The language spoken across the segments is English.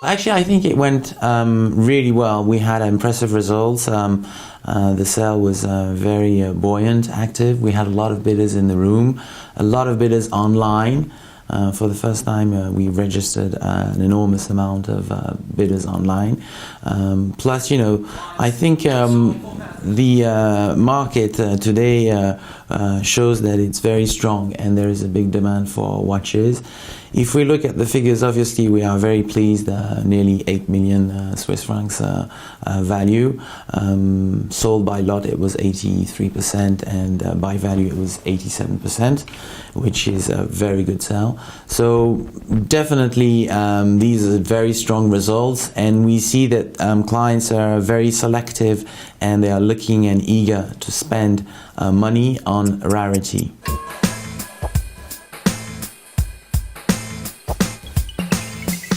Actually, I think it went really well. We had impressive results. The sale was very buoyant, active. We had a lot of bidders in the room, a lot of bidders online. For the first time, we registered an enormous amount of bidders online. Plus, I think the market today shows that it's very strong and there is a big demand for watches. If we look at the figures, obviously we are very pleased, nearly 8 million Swiss francs value. Sold by lot it was 83% and by value it was 87%, which is a very good sale. So definitely these are very strong results, and we see that clients are very selective and they are looking and eager to spend money on rarity.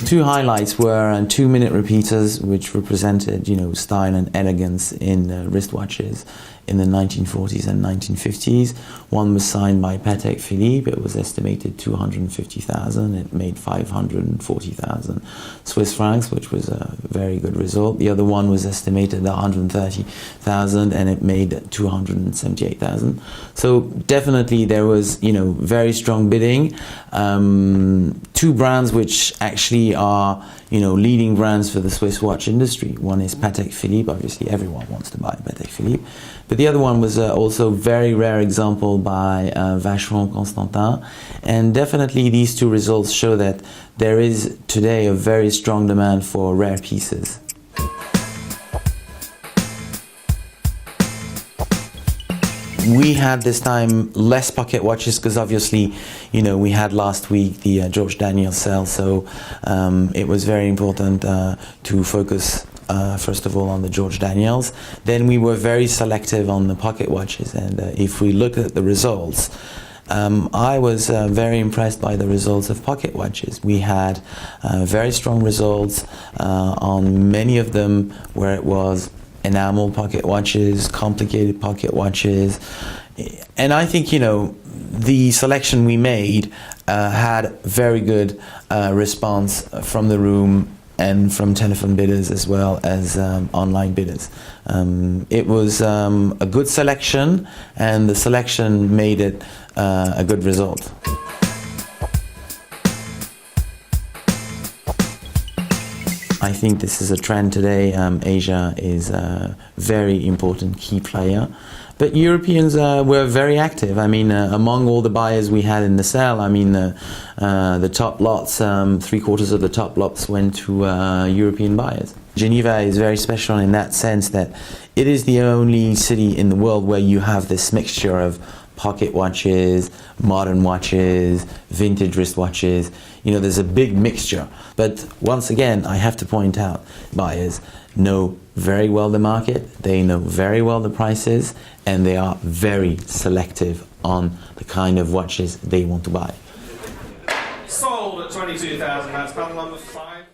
Two highlights were 2-minute repeaters, which represented, style and elegance in wristwatches in the 1940s and 1950s. One was signed by Patek Philippe. It was estimated 250,000. It made 540,000 Swiss francs, which was a very good result. The other one was estimated 130,000, and it made 278,000. So definitely there was, very strong bidding. Two brands which actually are, leading brands for the Swiss watch industry. One is Patek Philippe. Obviously, everyone wants to buy Patek Philippe. But the other one was also a very rare example by Vacheron Constantin. And definitely these two results show that there is today a very strong demand for rare pieces. We had this time less pocket watches because obviously, we had last week the George Daniel sale, so it was very important to focus first of all on the George Daniels. Then we were very selective on the pocket watches, and if we look at the results, I was very impressed by the results of pocket watches. We had very strong results on many of them where it was enamel pocket watches, complicated pocket watches, and I think the selection we made had very good response from the room and from telephone bidders as well as online bidders. It was a good selection, and the selection made it a good result. I think this is a trend today. Asia is a very important key player. But Europeans were very active. Among all the buyers we had in the sale, the top lots, 3/4 of the top lots went to European buyers. Geneva is very special in that sense that it is the only city in the world where you have this mixture of pocket watches, modern watches, vintage wristwatches. There's a big mixture. But once again, I have to point out, buyers know very well the market, they know very well the prices, and they are very selective on the kind of watches they want to buy. Sold at 22,000, that's panel number 5.